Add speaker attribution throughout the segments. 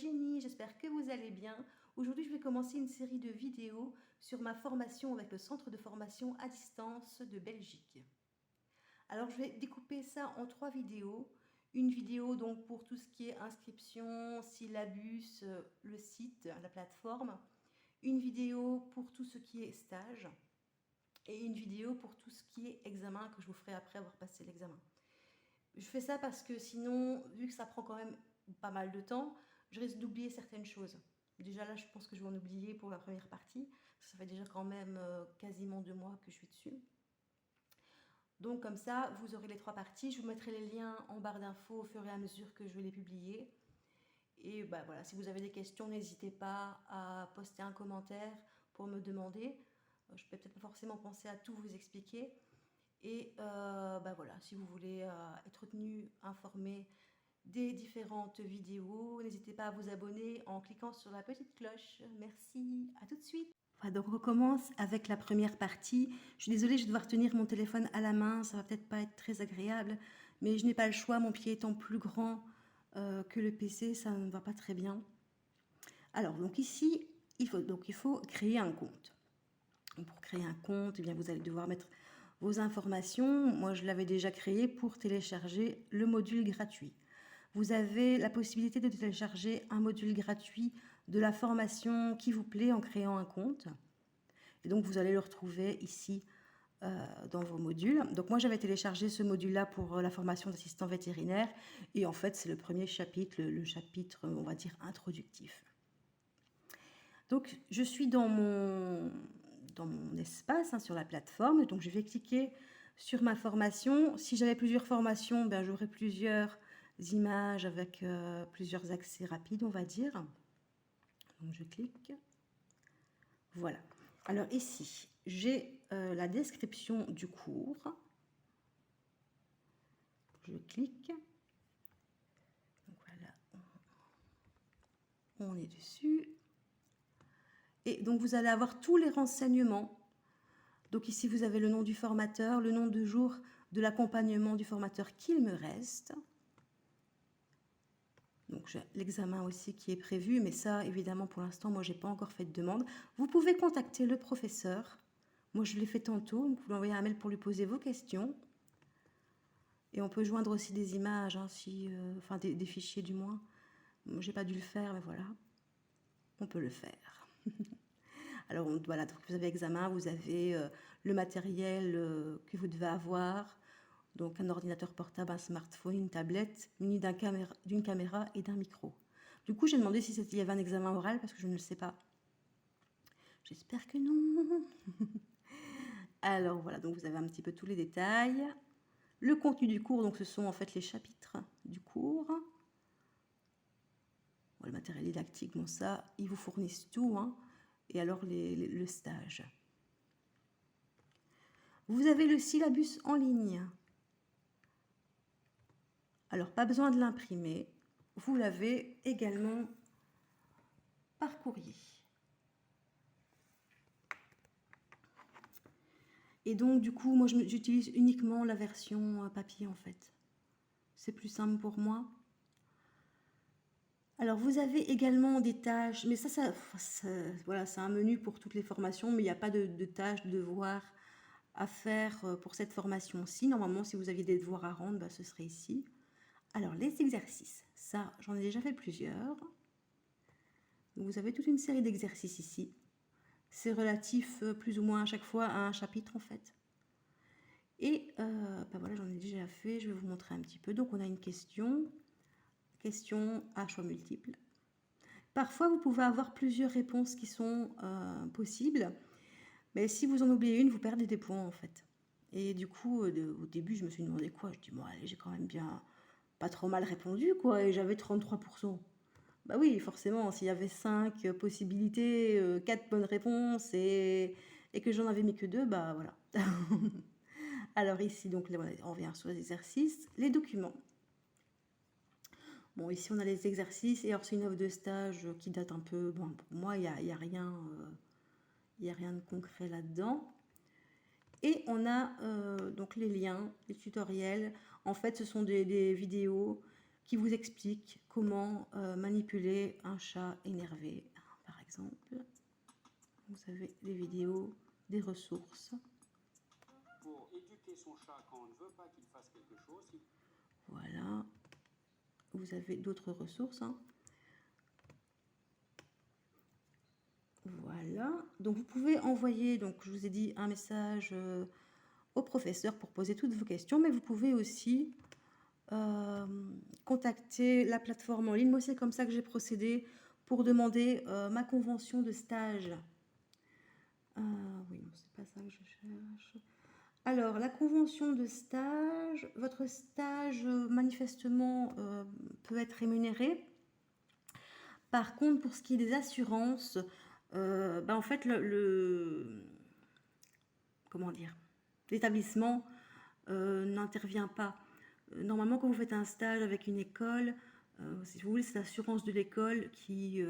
Speaker 1: Jenny, j'espère que vous allez bien. Aujourd'hui, je vais commencer une série de vidéos sur ma formation avec le centre de formation à distance de Belgique. Alors, je vais découper ça en 3 vidéos. Une vidéo donc pour tout ce qui est inscription, syllabus, le site, la plateforme. Une vidéo pour tout ce qui est stage. Et une vidéo pour tout ce qui est examen que je vous ferai après avoir passé l'examen. Je fais ça parce que sinon, vu que ça prend quand même pas mal de temps, je risque d'oublier certaines choses. Déjà là, je pense que je vais en oublier pour la première partie. Ça fait déjà quand même quasiment 2 mois que je suis dessus. Donc comme ça, vous aurez les 3 parties. Je vous mettrai les liens en barre d'infos au fur et à mesure que je vais les publier. Et bah voilà, si vous avez des questions, n'hésitez pas à poster un commentaire pour me demander. Je peux peut-être pas forcément penser à tout vous expliquer. Et bah voilà, si vous voulez être tenu informé des différentes vidéos, n'hésitez pas à vous abonner en cliquant sur la petite cloche. Merci, à tout de suite. Voilà, donc on recommence avec la première partie. Je suis désolée, je vais devoir tenir mon téléphone à la main, ça va peut-être pas être très agréable, mais je n'ai pas le choix, mon pied étant plus grand que le PC, ça ne va pas très bien. Alors, donc ici, il faut créer un compte. Donc, pour créer un compte, eh bien, vous allez devoir mettre vos informations. Moi, je l'avais déjà créé pour télécharger le module gratuit. Vous avez la possibilité de télécharger un module gratuit de la formation qui vous plaît en créant un compte. Et donc, vous allez le retrouver ici dans vos modules. Donc, moi, j'avais téléchargé ce module-là pour la formation d'assistant vétérinaire. Et en fait, c'est le premier chapitre, le chapitre, on va dire, introductif. Donc, je suis dans mon espace sur la plateforme. Donc, je vais cliquer sur ma formation. Si j'avais plusieurs formations, ben, j'aurais plusieurs images avec plusieurs accès rapides, on va dire. Donc, je clique. Voilà. Alors, ici, j'ai la description du cours. Je clique. Donc, voilà. On est dessus. Et donc, vous allez avoir tous les renseignements. Donc ici, vous avez le nom du formateur, le nombre de jours de l'accompagnement du formateur qu'il me reste. Donc j'ai l'examen aussi qui est prévu, mais ça, évidemment, pour l'instant, moi, je n'ai pas encore fait de demande. Vous pouvez contacter le professeur. Moi, je l'ai fait tantôt. Vous pouvez envoyer un mail pour lui poser vos questions. Et on peut joindre aussi des images, hein, enfin des fichiers du moins. Moi, je n'ai pas dû le faire, mais voilà. On peut le faire. Alors voilà, donc vous avez examen, vous avez le matériel que vous devez avoir, donc un ordinateur portable, un smartphone, une tablette, muni d'une caméra et d'un micro. Du coup, j'ai demandé si il y avait un examen oral parce que je ne le sais pas. J'espère que non. Alors voilà, donc vous avez un petit peu tous les détails. Le contenu du cours, donc ce sont en fait les chapitres du cours. Bon, le matériel didactique, bon ça, ils vous fournissent tout, hein. Et alors le stage. Vous avez le syllabus en ligne. Alors, pas besoin de l'imprimer. Vous l'avez également par courrier. Et donc, du coup, moi, j'utilise uniquement la version papier, en fait. C'est plus simple pour moi. Alors, vous avez également des tâches, mais voilà, c'est un menu pour toutes les formations, mais il n'y a pas de tâches, de devoirs à faire pour cette formation-ci. Normalement, si vous aviez des devoirs à rendre, bah, ce serait ici. Alors, les exercices, ça, j'en ai déjà fait plusieurs. Donc, vous avez toute une série d'exercices ici. C'est relatif plus ou moins à chaque fois à un chapitre, en fait. Et ben voilà, j'en ai déjà fait, je vais vous montrer un petit peu. Donc, on a une question à choix multiples. Parfois, vous pouvez avoir plusieurs réponses qui sont possibles. Mais si vous en oubliez une, vous perdez des points, en fait. Et du coup, au début, je me suis demandé quoi. Je dis, bon, allez, j'ai quand même bien pas trop mal répondu, quoi. Et j'avais 33%. Bah oui, forcément, s'il y avait 5 possibilités, 4 bonnes réponses et que j'en avais mis que 2, bah voilà. Alors ici, donc, on revient sur les exercices. Les documents. Bon, ici, on a les exercices. Et alors, c'est une œuvre de stage qui date un peu... Bon, pour moi, il n'y a rien... Il n'y a rien de concret là-dedans. Et on a donc les liens, les tutoriels. En fait, ce sont des vidéos qui vous explique comment manipuler un chat énervé, par exemple. Vous avez des vidéos, des ressources.
Speaker 2: Pour éduquer son chat quand on ne veut pas qu'il fasse quelque chose.
Speaker 1: Voilà. Vous avez d'autres ressources. Hein. Voilà. Donc vous pouvez envoyer, donc je vous ai dit, un message au professeur pour poser toutes vos questions, mais vous pouvez aussi contacter la plateforme en ligne. Moi, c'est comme ça que j'ai procédé pour demander ma convention de stage. Oui, c'est pas ça que je cherche. Alors, la convention de stage, votre stage manifestement peut être rémunéré. Par contre, pour ce qui est des assurances, en fait, comment dire, l'établissement n'intervient pas. Normalement, quand vous faites un stage avec une école, si vous voulez, c'est l'assurance de l'école qui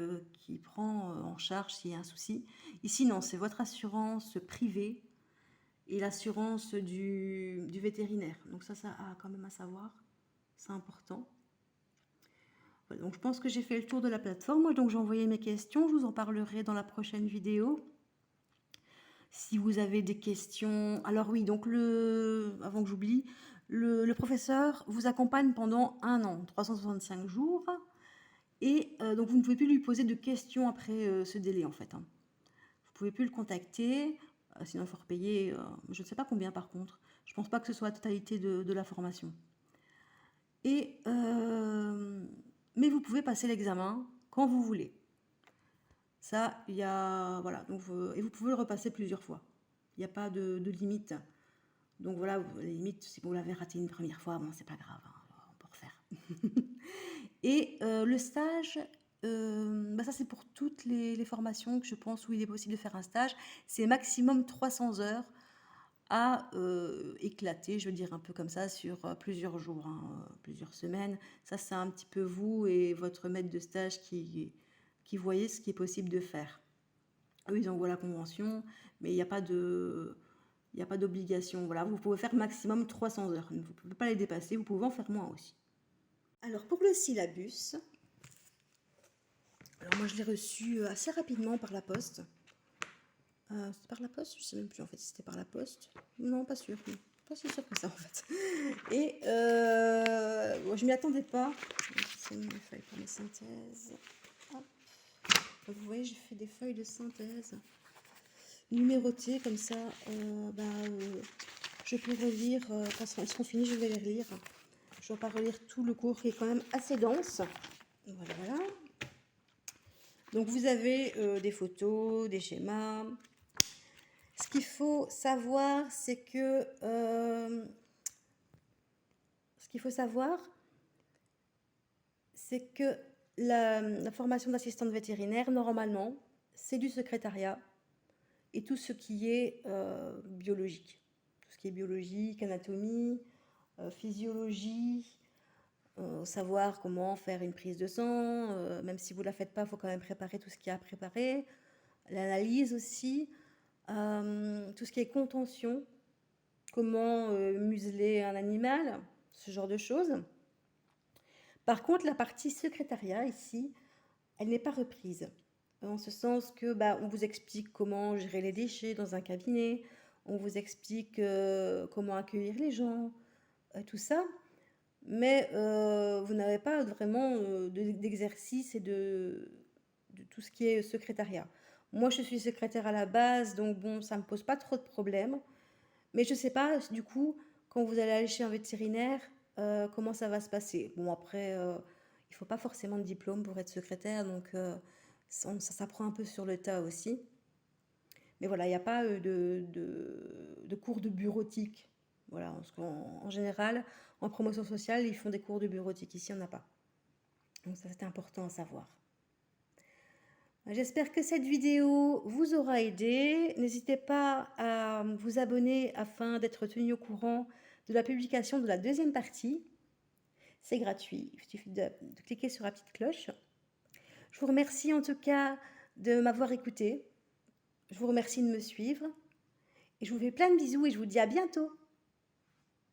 Speaker 1: prend en charge s'il y a un souci. Ici, non, c'est votre assurance privée et l'assurance du vétérinaire. Donc ça a quand même à savoir. C'est important. Voilà, donc je pense que j'ai fait le tour de la plateforme. Donc j'ai envoyé mes questions. Je vous en parlerai dans la prochaine vidéo. Si vous avez des questions... Alors oui, donc avant que j'oublie, le professeur vous accompagne pendant 1 an, 365 jours. Et donc vous ne pouvez plus lui poser de questions après ce délai en fait. Hein. Vous ne pouvez plus le contacter. Sinon, il faut repayer, je ne sais pas combien par contre. Je ne pense pas que ce soit la totalité de la formation. Mais vous pouvez passer l'examen quand vous voulez. Ça, il y a... Voilà. Donc, et vous pouvez le repasser plusieurs fois. Il n'y a pas de limite. Donc voilà, la limite, si vous l'avez raté une première fois, bon, c'est pas grave, hein, on peut refaire. Et le stage... ça c'est pour toutes les formations que je pense où il est possible de faire un stage. C'est maximum 300 heures à éclater, je veux dire un peu comme ça, sur plusieurs jours, hein, plusieurs semaines. Ça c'est un petit peu vous et votre maître de stage qui voyez ce qui est possible de faire. Eux ils envoient la convention, mais il n'y a pas d'obligation. Voilà, vous pouvez faire maximum 300 heures. Vous ne pouvez pas les dépasser, vous pouvez en faire moins aussi. Alors pour le syllabus, alors moi je l'ai reçu assez rapidement par la poste. C'était par la poste? Je ne sais même plus en fait si c'était par la poste. Non, pas sûr. Non. Pas si sûr que ça en fait. Et je m'y attendais pas. C'est mes feuilles pour mes synthèses. Hop. Vous voyez, j'ai fait des feuilles de synthèse numérotées comme ça. Je peux relire, quand elles seront finies, je vais les relire. Je ne vais pas relire tout le cours qui est quand même assez dense. Voilà. Donc vous avez des photos, des schémas. Ce qu'il faut savoir, c'est que la formation d'assistante vétérinaire, normalement, c'est du secrétariat et tout ce qui est biologique. Tout ce qui est biologique, anatomie, physiologie, savoir comment faire une prise de sang, même si vous ne la faites pas, il faut quand même préparer tout ce qu'il y a à préparer. L'analyse aussi, tout ce qui est contention, comment museler un animal, ce genre de choses. Par contre, la partie secrétariat ici, elle n'est pas reprise. En ce sens que on vous explique comment gérer les déchets dans un cabinet, on vous explique comment accueillir les gens, tout ça. Mais vous n'avez pas vraiment d'exercice et de tout ce qui est secrétariat. Moi, je suis secrétaire à la base, donc bon, ça ne me pose pas trop de problèmes. Mais je ne sais pas, du coup, quand vous allez aller chez un vétérinaire, comment ça va se passer. Bon, après, il ne faut pas forcément de diplôme pour être secrétaire, donc ça s'apprend un peu sur le tas aussi. Mais voilà, il n'y a pas de cours de bureautique. Voilà, en général, en promotion sociale, ils font des cours de bureautique. Ici, on n'a pas. Donc ça, c'est important à savoir. J'espère que cette vidéo vous aura aidé. N'hésitez pas à vous abonner afin d'être tenu au courant de la publication de la deuxième partie. C'est gratuit, il suffit de cliquer sur la petite cloche. Je vous remercie en tout cas de m'avoir écouté. Je vous remercie de me suivre. Et je vous fais plein de bisous et je vous dis à bientôt.